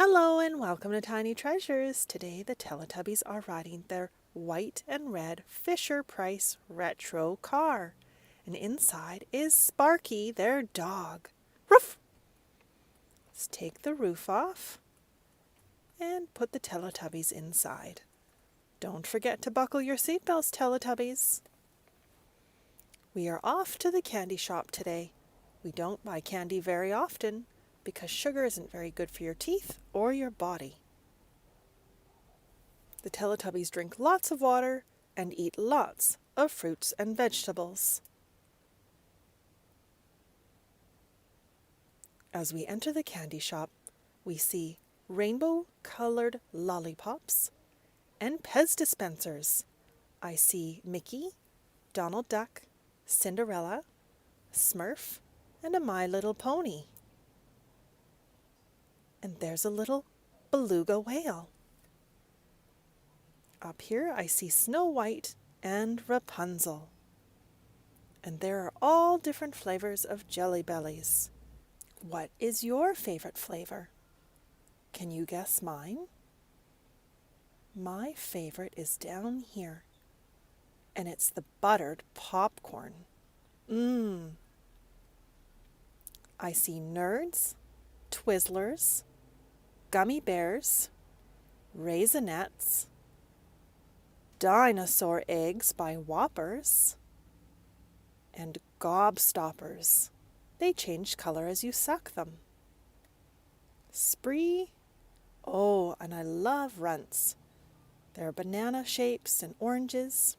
Hello and welcome to Tiny Treasures. Today the Teletubbies are riding their white and red Fisher-Price retro car. And inside is Sparky, their dog. Roof! Let's take the roof off and put the Teletubbies inside. Don't forget to buckle your seatbelts, Teletubbies. We are off to the candy shop today. We don't buy candy very often because sugar isn't very good for your teeth or your body. The Teletubbies drink lots of water and eat lots of fruits and vegetables. As we enter the candy shop, we see rainbow-colored lollipops and Pez dispensers. I see Mickey, Donald Duck, Cinderella, Smurf, and a My Little Pony. And there's a little beluga whale. Up here I see Snow White and Rapunzel. And there are all different flavors of Jelly Bellies. What is your favorite flavor? Can you guess mine? My favorite is down here, and it's the buttered popcorn. I see Nerds, Twizzlers, Gummy Bears, Raisinets, Dinosaur Eggs by Whoppers, and Gobstoppers. They change color as you suck them. Spree. Oh, and I love Runts. There are banana shapes and oranges,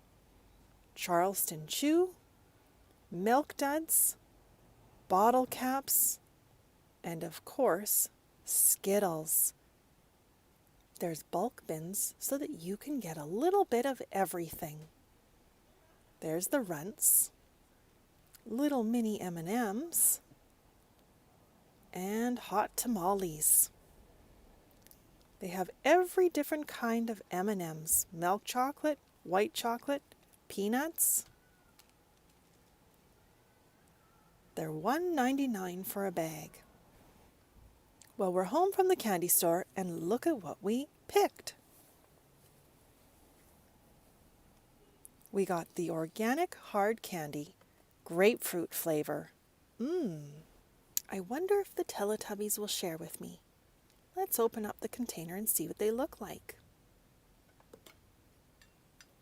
Charleston Chew, Milk Duds, Bottle Caps, and of course, Skittles. There's bulk bins so that you can get a little bit of everything. There's the Runts, little mini M&Ms, and hot tamales. They have every different kind of M&Ms, milk chocolate, white chocolate, peanuts. They're $1.99 for a bag. Well, we're home from the candy store and look at what we picked. We got the organic hard candy, grapefruit flavor. I wonder if the Teletubbies will share with me. Let's open up the container and see what they look like.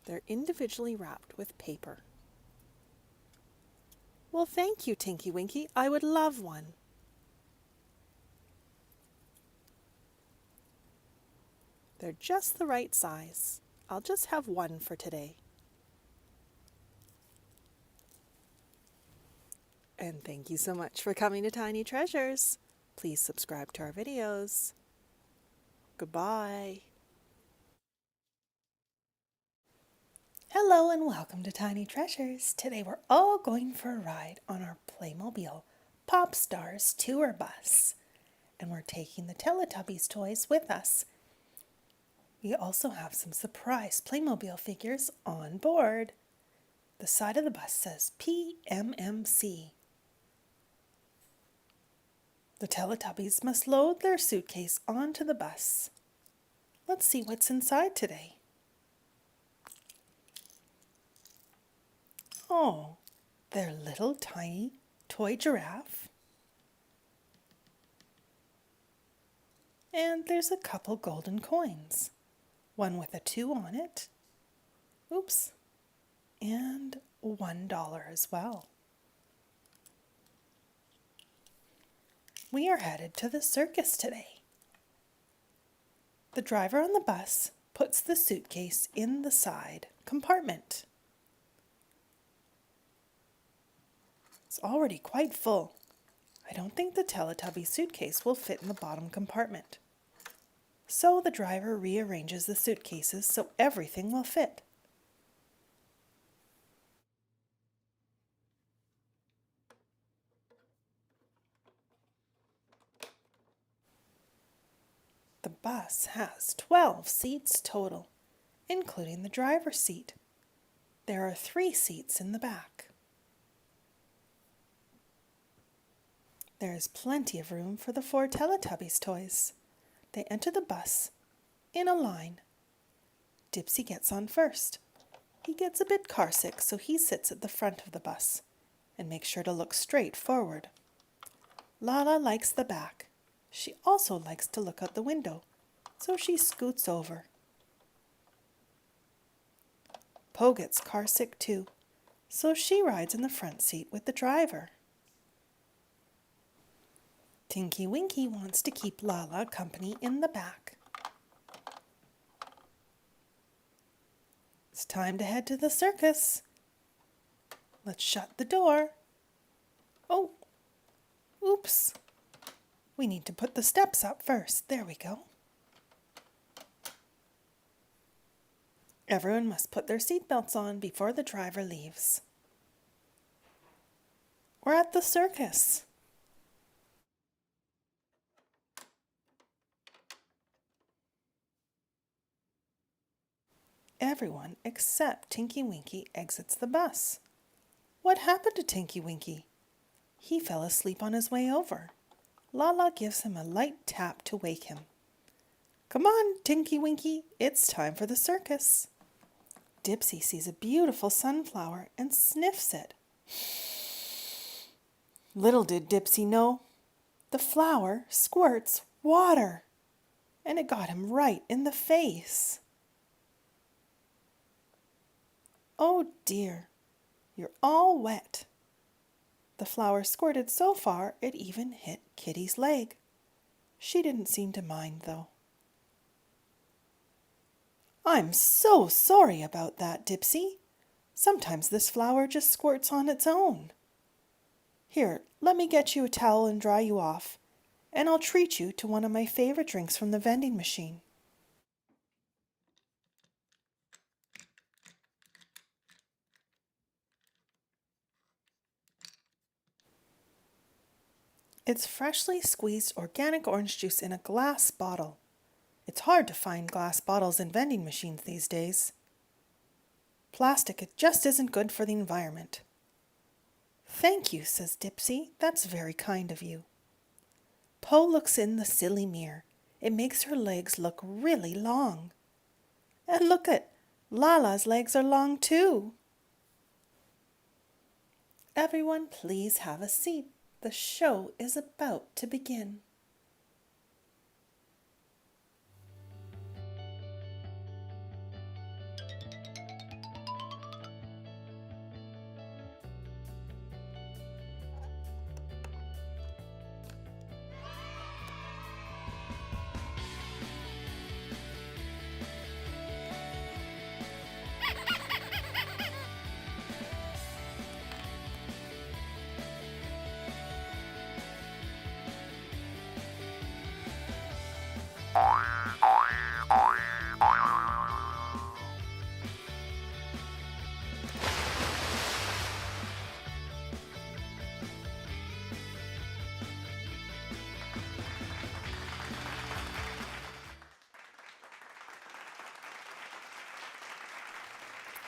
They're individually wrapped with paper. Well, thank you, Tinky Winky. I would love one. They're just the right size. I'll just have one for today. And thank you so much for coming to Tiny Treasures. Please subscribe to our videos. Goodbye. Hello and welcome to Tiny Treasures. Today we're all going for a ride on our Playmobil Pop Stars tour bus. And we're taking the Teletubbies toys with us. We also have some surprise Playmobil figures on board. The side of the bus says PMMC. The Teletubbies must load their suitcase onto the bus. Let's see what's inside today. Oh, their little tiny toy giraffe. And there's a couple golden coins. One with a 2 on it. Oops. And $1 as well. We are headed to the circus today. The driver on the bus puts the suitcase in the side compartment. It's already quite full. I don't think the Teletubby suitcase will fit in the bottom compartment. So the driver rearranges the suitcases so everything will fit. The bus has 12 seats total, including the driver's seat. There are 3 seats in the back. There is plenty of room for the 4 Teletubbies toys. They enter the bus in a line. Dipsy gets on first. He gets a bit carsick, so he sits at the front of the bus and makes sure to look straight forward. Laa Laa likes the back. She also likes to look out the window, so she scoots over. Po gets carsick too, so she rides in the front seat with the driver. Tinky Winky wants to keep Laa Laa company in the back. It's time to head to the circus. Let's shut the door. Oh, oops. We need to put the steps up first. There we go. Everyone must put their seatbelts on before the driver leaves. We're at the circus. Everyone except Tinky Winky exits the bus. What happened to Tinky Winky? He fell asleep on his way over. Laa Laa gives him a light tap to wake him. Come on, Tinky Winky, it's time for the circus. Dipsy sees a beautiful sunflower and sniffs it. Little did Dipsy know, the flower squirts water, and it got him right in the face. Oh dear, you're all wet. The flower squirted so far it even hit Kitty's leg. She didn't seem to mind though. I'm so sorry about that, Dipsy. Sometimes this flower just squirts on its own. Here, let me get you a towel and dry you off, and I'll treat you to one of my favorite drinks from the vending machine. It's freshly squeezed organic orange juice in a glass bottle. It's hard to find glass bottles in vending machines these days. Plastic, it just isn't good for the environment. Thank you, says Dipsy. That's very kind of you. Po looks in the silly mirror. It makes her legs look really long. And look at Laa Laa's legs are long too. Everyone, please have a seat. The show is about to begin.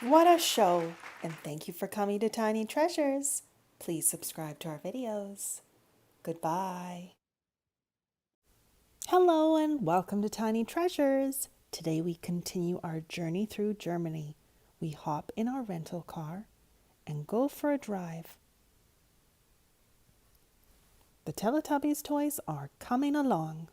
What a show! And thank you for coming to Tiny Treasures. Please subscribe to our videos. Goodbye. Hello and welcome to Tiny Treasures. Today we continue our journey through Germany. We hop in our rental car and go for a drive. The Teletubbies toys are coming along.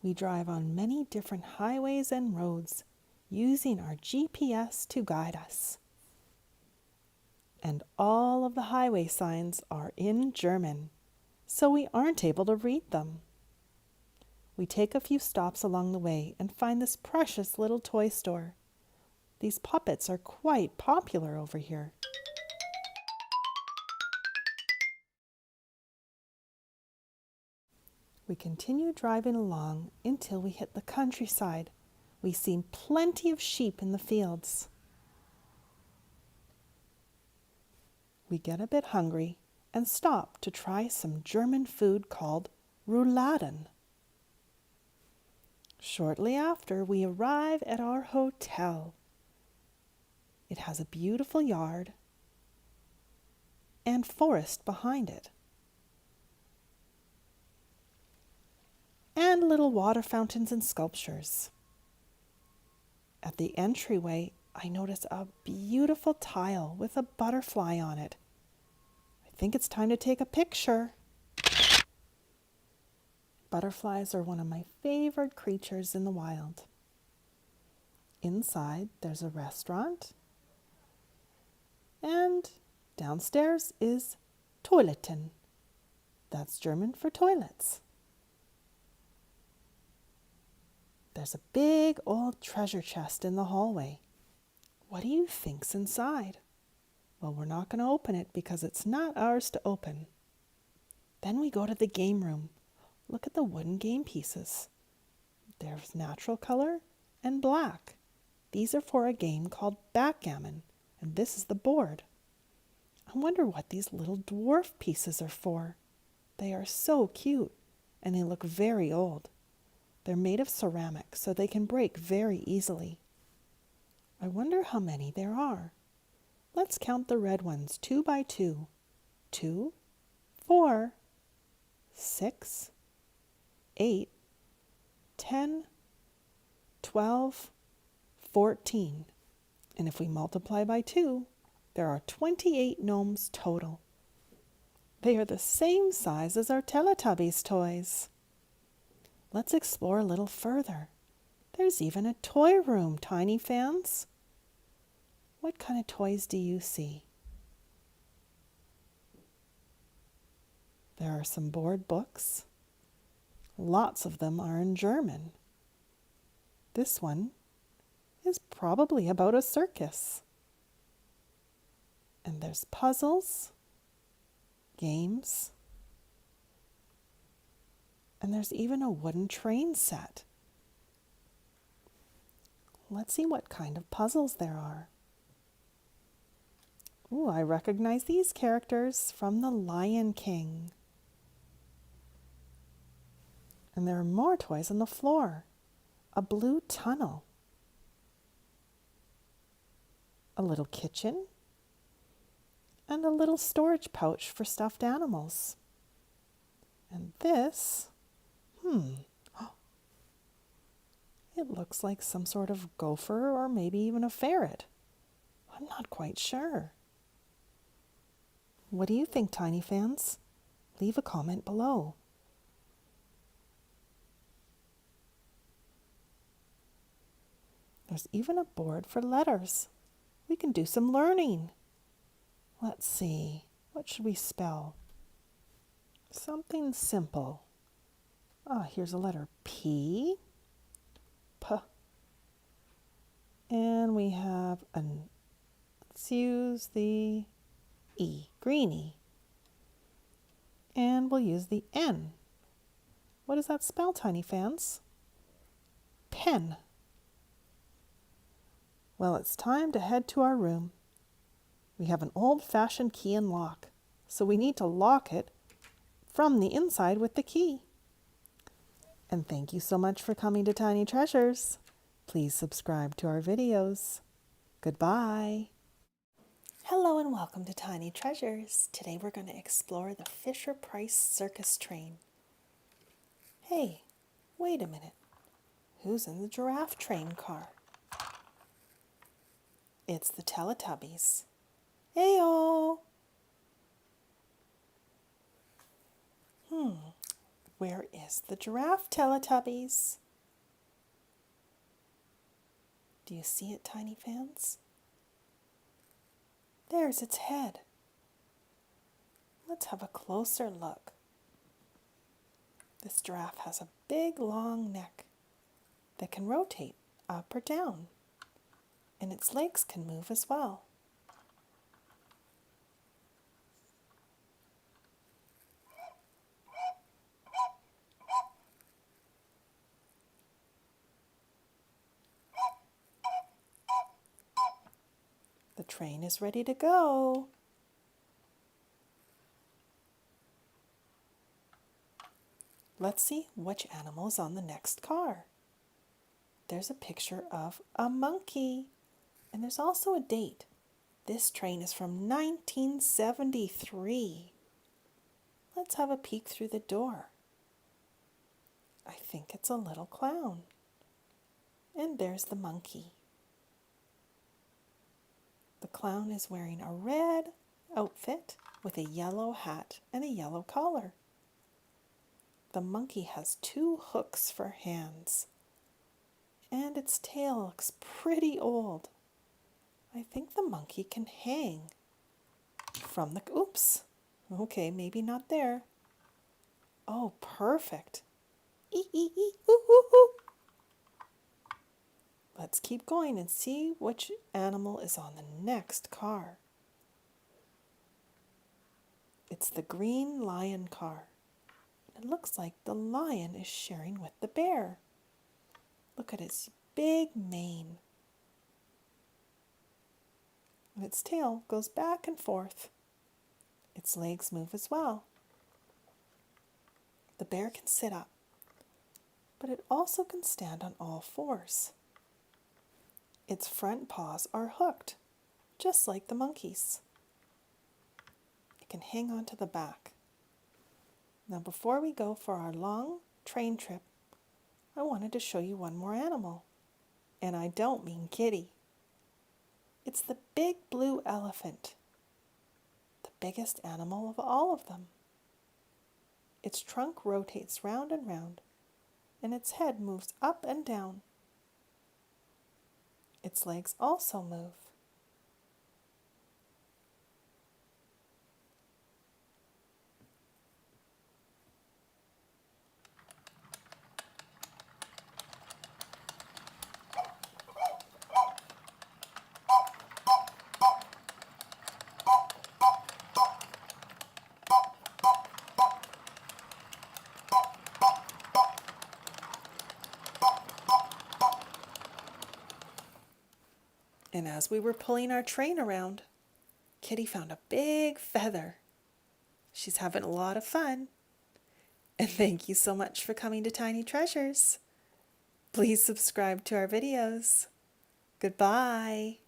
We drive on many different highways and roads, using our GPS to guide us. And all of the highway signs are in German, so we aren't able to read them. We take a few stops along the way and find this precious little toy store. These puppets are quite popular over here. We continue driving along until we hit the countryside. We see plenty of sheep in the fields. We get a bit hungry and stop to try some German food called Rouladen. Shortly after, we arrive at our hotel. It has a beautiful yard and forest behind it, and little water fountains and sculptures. At the entryway, I notice a beautiful tile with a butterfly on it. I think it's time to take a picture. Butterflies are one of my favorite creatures in the wild. Inside, there's a restaurant, and downstairs is Toiletten. That's German for toilets. There's a big old treasure chest in the hallway. What do you think's inside? Well, we're not going to open it because it's not ours to open. Then we go to the game room. Look at the wooden game pieces. There's natural color and black. These are for a game called backgammon, and this is the board. I wonder what these little dwarf pieces are for. They are so cute, and they look very old. They're made of ceramic, so they can break very easily. I wonder how many there are. Let's count the red ones 2 by 2. 2, 4, 6, 8, 10, 12, 14. And if we multiply by 2, there are 28 gnomes total. They are the same size as our Teletubbies toys. Let's explore a little further. There's even a toy room, Tiny Fans. What kind of toys do you see? There are some board books. Lots of them are in German. This one is probably about a circus. And there's puzzles, games, and there's even a wooden train set. Let's see what kind of puzzles there are. Ooh, I recognize these characters from The Lion King. And there are more toys on the floor. A blue tunnel. A little kitchen. And a little storage pouch for stuffed animals. And this, it looks like some sort of gopher or maybe even a ferret. I'm not quite sure. What do you think, Tiny Fans? Leave a comment below. There's even a board for letters. We can do some learning. Let's see, what should we spell? Something simple. Here's a letter P. P. And we have let's use the E, greenie. And we'll use the N. What does that spell, Tiny Fans? Pen. Well, it's time to head to our room. We have an old-fashioned key and lock, so we need to lock it from the inside with the key. And thank you so much for coming to Tiny Treasures. Please subscribe to our videos. Goodbye. Hello and welcome to Tiny Treasures. Today we're going to explore the Fisher-Price Circus train. Hey, wait a minute. Who's in the giraffe train car? It's the Teletubbies. Heyo! Where is the giraffe, Teletubbies? Do you see it, Tiny Fans? There's its head. Let's have a closer look. This giraffe has a big, long neck that can rotate up or down, and its legs can move as well. The train is ready to go. Let's see which animal is on the next car. There's a picture of a monkey, and there's also a date. This train is from 1973. Let's have a peek through the door. I think it's a little clown. And there's the monkey. The clown is wearing a red outfit with a yellow hat and a yellow collar. The monkey has 2 hooks for hands, and its tail looks pretty old. I think the monkey can hang from the... Oops. Okay, maybe not there. Oh, perfect. Ee, ooh, ooh, ooh. Let's keep going and see which animal is on the next car. It's the green lion car. It looks like the lion is sharing with the bear. Look at its big mane. And its tail goes back and forth. Its legs move as well. The bear can sit up, but it also can stand on all 4s. Its front paws are hooked, just like the monkey's. It can hang on to the back. Now, before we go for our long train trip, I wanted to show you one more animal. And I don't mean kitty. It's the big blue elephant, the biggest animal of all of them. Its trunk rotates round and round, and its head moves up and down. Its legs also move. And as we were pulling our train around, Kitty found a big feather. She's having a lot of fun. And thank you so much for coming to Tiny Treasures. Please subscribe to our videos. Goodbye.